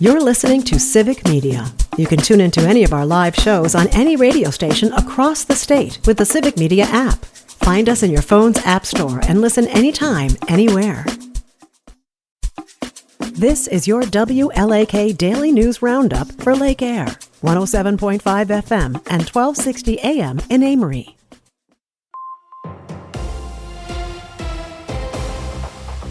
You're listening to Civic Media. You can tune into any of our live shows on any radio station across the state with the Civic Media app. Find us in your phone's app store and listen anytime, anywhere. This is your WLAK Daily News Roundup for Lake Air, 107.5 FM and 1260 AM in Amory.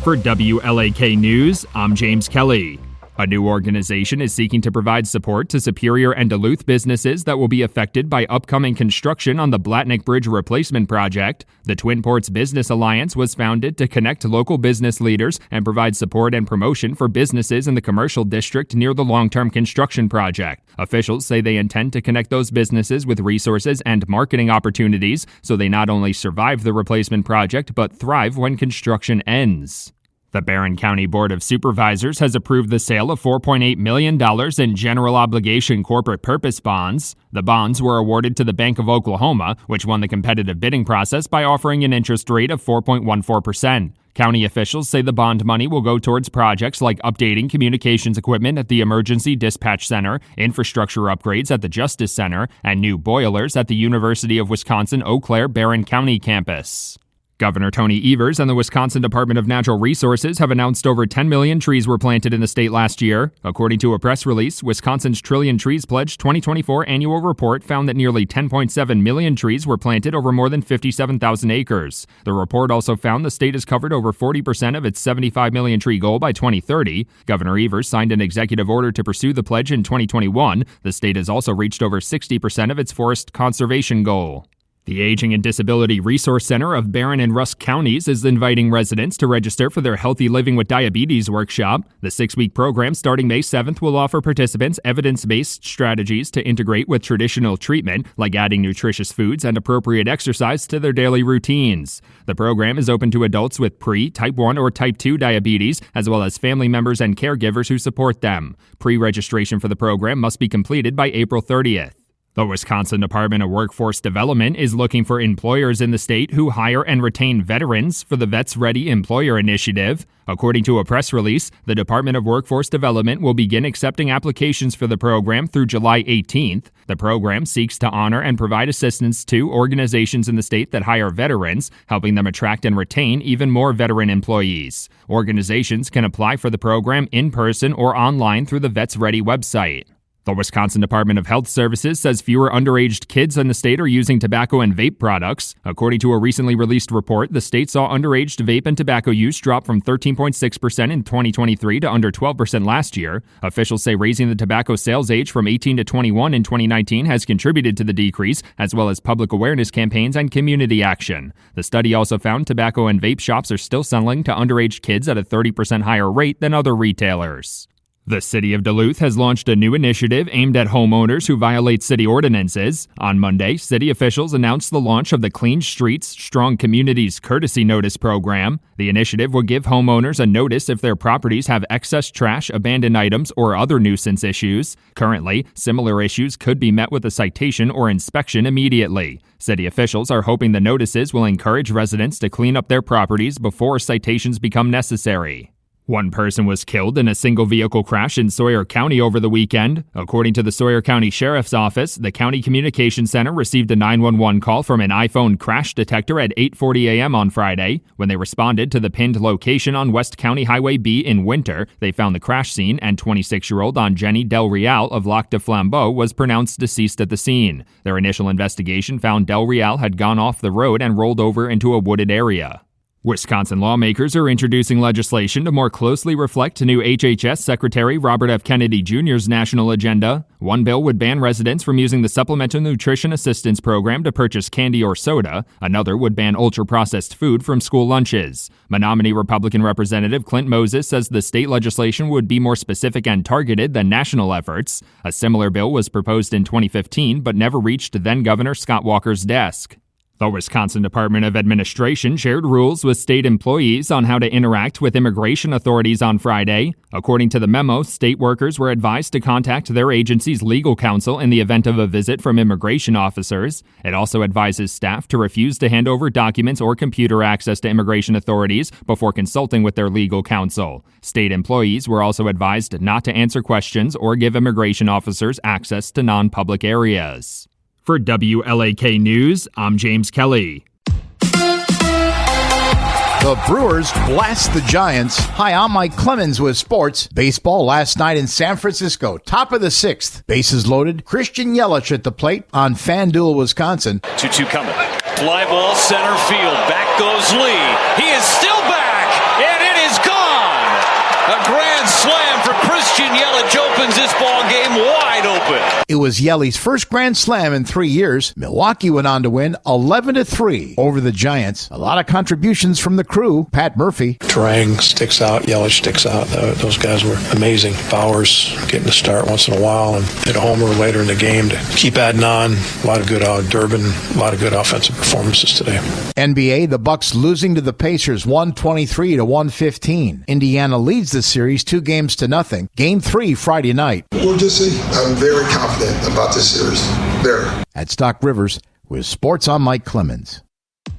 For WLAK News, I'm James Kelly. A new organization is seeking to provide support to Superior and Duluth businesses that will be affected by upcoming construction on the Blatnick Bridge replacement project. The Twin Ports Business Alliance was founded to connect local business leaders and provide support and promotion for businesses in the commercial district near the long-term construction project. Officials say they intend to connect those businesses with resources and marketing opportunities so they not only survive the replacement project but thrive when construction ends. The Barron County Board of Supervisors has approved the sale of $4.8 million in general obligation corporate purpose bonds. The bonds were awarded to the Bank of Oklahoma, which won the competitive bidding process by offering an interest rate of 4.14%. County officials say the bond money will go towards projects like updating communications equipment at the Emergency Dispatch Center, infrastructure upgrades at the Justice Center, and new boilers at the University of Wisconsin-Eau Claire-Barron County campus. Governor Tony Evers and the Wisconsin Department of Natural Resources have announced over 10 million trees were planted in the state last year. According to a press release, Wisconsin's Trillion Trees Pledge 2024 annual report found that nearly 10.7 million trees were planted over more than 57,000 acres. The report also found the state has covered over 40% of its 75 million tree goal by 2030. Governor Evers signed an executive order to pursue the pledge in 2021. The state has also reached over 60% of its forest conservation goal. The Aging and Disability Resource Center of Barron and Rusk counties is inviting residents to register for their Healthy Living with Diabetes workshop. The 6-week program starting May 7th will offer participants evidence-based strategies to integrate with traditional treatment, like adding nutritious foods and appropriate exercise to their daily routines. The program is open to adults with type 1 or type 2 diabetes, as well as family members and caregivers who support them. Pre-registration for the program must be completed by April 30th. The Wisconsin Department of Workforce Development is looking for employers in the state who hire and retain veterans for the Vets Ready Employer Initiative. According to a press release, the Department of Workforce Development will begin accepting applications for the program through July 18th. The program seeks to honor and provide assistance to organizations in the state that hire veterans, helping them attract and retain even more veteran employees. Organizations can apply for the program in person or online through the Vets Ready website. The Wisconsin Department of Health Services says fewer underage kids in the state are using tobacco and vape products. According to a recently released report, the state saw underage vape and tobacco use drop from 13.6% in 2023 to under 12% last year. Officials say raising the tobacco sales age from 18 to 21 in 2019 has contributed to the decrease, as well as public awareness campaigns and community action. The study also found tobacco and vape shops are still selling to underage kids at a 30% higher rate than other retailers. The City of Duluth has launched a new initiative aimed at homeowners who violate city ordinances. On Monday, city officials announced the launch of the Clean Streets, Strong Communities Courtesy Notice program. The initiative will give homeowners a notice if their properties have excess trash, abandoned items, or other nuisance issues. Currently, similar issues could be met with a citation or inspection immediately. City officials are hoping the notices will encourage residents to clean up their properties before citations become necessary. One person was killed in a single-vehicle crash in Sawyer County over the weekend. According to the Sawyer County Sheriff's Office, the County Communications Center received a 911 call from an iPhone crash detector at 8:40 a.m. on Friday. When they responded to the pinned location on West County Highway B in Winter, they found the crash scene, and 26-year-old Jenny Del Real of Lac de Flambeau was pronounced deceased at the scene. Their initial investigation found Del Real had gone off the road and rolled over into a wooded area. Wisconsin lawmakers are introducing legislation to more closely reflect new HHS Secretary Robert F. Kennedy Jr.'s national agenda. One bill would ban residents from using the Supplemental Nutrition Assistance Program to purchase candy or soda. Another would ban ultra-processed food from school lunches. Menominee Republican Representative Clint Moses says the state legislation would be more specific and targeted than national efforts. A similar bill was proposed in 2015 but never reached then-Governor Scott Walker's desk. The Wisconsin Department of Administration shared rules with state employees on how to interact with immigration authorities on Friday. According to the memo, state workers were advised to contact their agency's legal counsel in the event of a visit from immigration officers. It also advises staff to refuse to hand over documents or computer access to immigration authorities before consulting with their legal counsel. State employees were also advised not to answer questions or give immigration officers access to non-public areas. For WLAK News, I'm James Kelly. The Brewers blast the Giants. Hi, I'm Mike Clemens with sports. Baseball last night in San Francisco. Top of the 6th. Bases loaded. Christian Yelich at the plate on FanDuel, Wisconsin. 2-2 coming. Fly ball center field. Back goes Lee. He is still back, and it is gone. A grand slam for Christian Yelich opens this ball game wide open. It was Yelich's first grand slam in 3 years. Milwaukee went on to win 11-3 over the Giants. A lot of contributions from the crew. Pat Murphy. Terang sticks out. Yelich sticks out. Those guys were amazing. Bowers getting to start once in a while and hit a homer later in the game to keep adding on. A lot of good Durbin. A lot of good offensive performances today. NBA, the Bucks losing to the Pacers 123-115. Indiana leads the series 2-0. Game 3 Friday night. We'll just see. I'm very confident about this series. Very. At Stock Rivers with Sports, I'm Mike Clemens.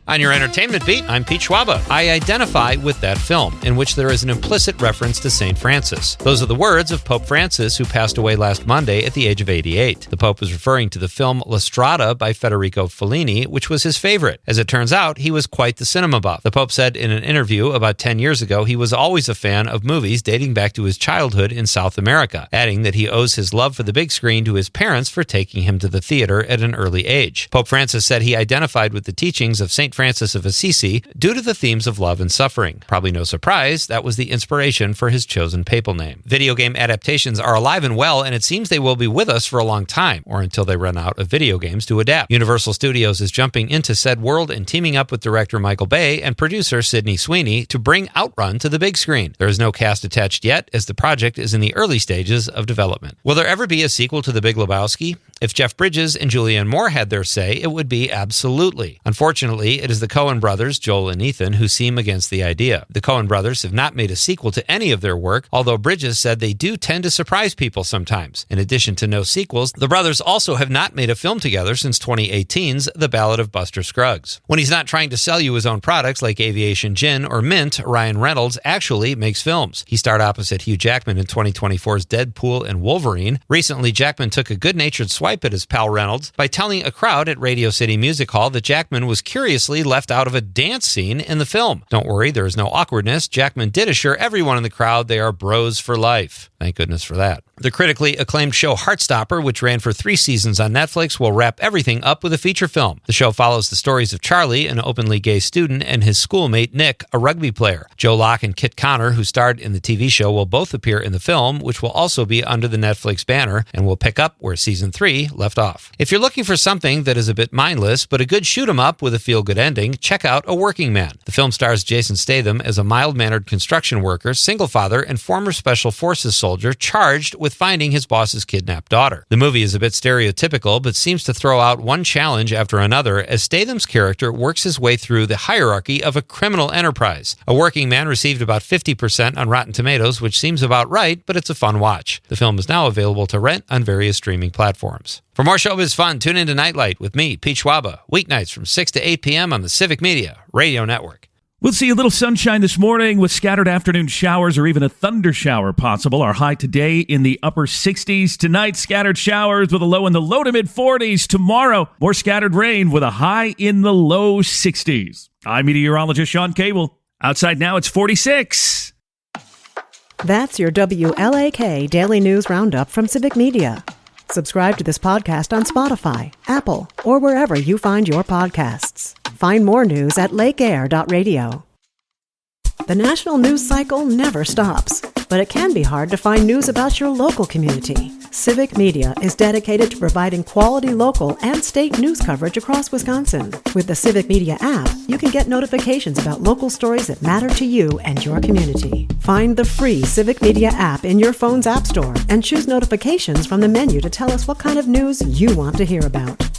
On your entertainment beat, I'm Pete Schwaba. I identify with that film, in which there is an implicit reference to St. Francis. Those are the words of Pope Francis, who passed away last Monday at the age of 88. The Pope was referring to the film La Strada by Federico Fellini, which was his favorite. As it turns out, he was quite the cinema buff. The Pope said in an interview about 10 years ago he was always a fan of movies dating back to his childhood in South America, adding that he owes his love for the big screen to his parents for taking him to the theater at an early age. Pope Francis said he identified with the teachings of St. Francis of Assisi due to the themes of love and suffering. Probably no surprise, that was the inspiration for his chosen papal name. Video game adaptations are alive and well, and it seems they will be with us for a long time, or until they run out of video games to adapt. Universal Studios is jumping into said world and teaming up with director Michael Bay and producer Sydney Sweeney to bring Outrun to the big screen. There is no cast attached yet, as the project is in the early stages of development. Will there ever be a sequel to The Big Lebowski? If Jeff Bridges and Julianne Moore had their say, it would be absolutely. Unfortunately, it is the Coen brothers, Joel and Ethan, who seem against the idea. The Coen brothers have not made a sequel to any of their work, although Bridges said they do tend to surprise people sometimes. In addition to no sequels, the brothers also have not made a film together since 2018's The Ballad of Buster Scruggs. When he's not trying to sell you his own products like Aviation Gin or Mint, Ryan Reynolds actually makes films. He starred opposite Hugh Jackman in 2024's Deadpool and Wolverine. Recently, Jackman took a good-natured swipe at his pal Reynolds by telling a crowd at Radio City Music Hall that Jackman was curiously left out of a dance scene in the film. Don't worry, there is no awkwardness. Jackman did assure everyone in the crowd they are bros for life. Thank goodness for that. The critically acclaimed show Heartstopper, which ran for 3 seasons on Netflix, will wrap everything up with a feature film. The show follows the stories of Charlie, an openly gay student, and his schoolmate Nick, a rugby player. Joe Locke and Kit Connor, who starred in the TV show, will both appear in the film, which will also be under the Netflix banner and will pick up where season 3 left off. If you're looking for something that is a bit mindless, but a good shoot-'em-up with a feel-good ending, check out A Working Man. The film stars Jason Statham as a mild-mannered construction worker, single father, and former Special Forces soldier charged with finding his boss's kidnapped daughter. The movie is a bit stereotypical, but seems to throw out one challenge after another as Statham's character works his way through the hierarchy of a criminal enterprise. A Working Man received about 50% on Rotten Tomatoes, which seems about right, but it's a fun watch. The film is now available to rent on various streaming platforms. For more showbiz fun, tune into Nightlight with me, Pete Schwaba, weeknights from 6 to 8 p.m. on the Civic Media Radio Network. We'll see a little sunshine this morning with scattered afternoon showers or even a thunder shower possible. Our high today in the upper 60s. Tonight, scattered showers with a low in the low to mid 40s. Tomorrow, more scattered rain with a high in the low 60s. I'm meteorologist Sean Cable. Outside now, it's 46. That's your WLAK Daily News Roundup from Civic Media. Subscribe to this podcast on Spotify, Apple, or wherever you find your podcasts. Find more news at lakeair.radio. The national news cycle never stops, but it can be hard to find news about your local community. Civic Media is dedicated to providing quality local and state news coverage across Wisconsin. With the Civic Media app, you can get notifications about local stories that matter to you and your community. Find the free Civic Media app in your phone's app store and choose notifications from the menu to tell us what kind of news you want to hear about.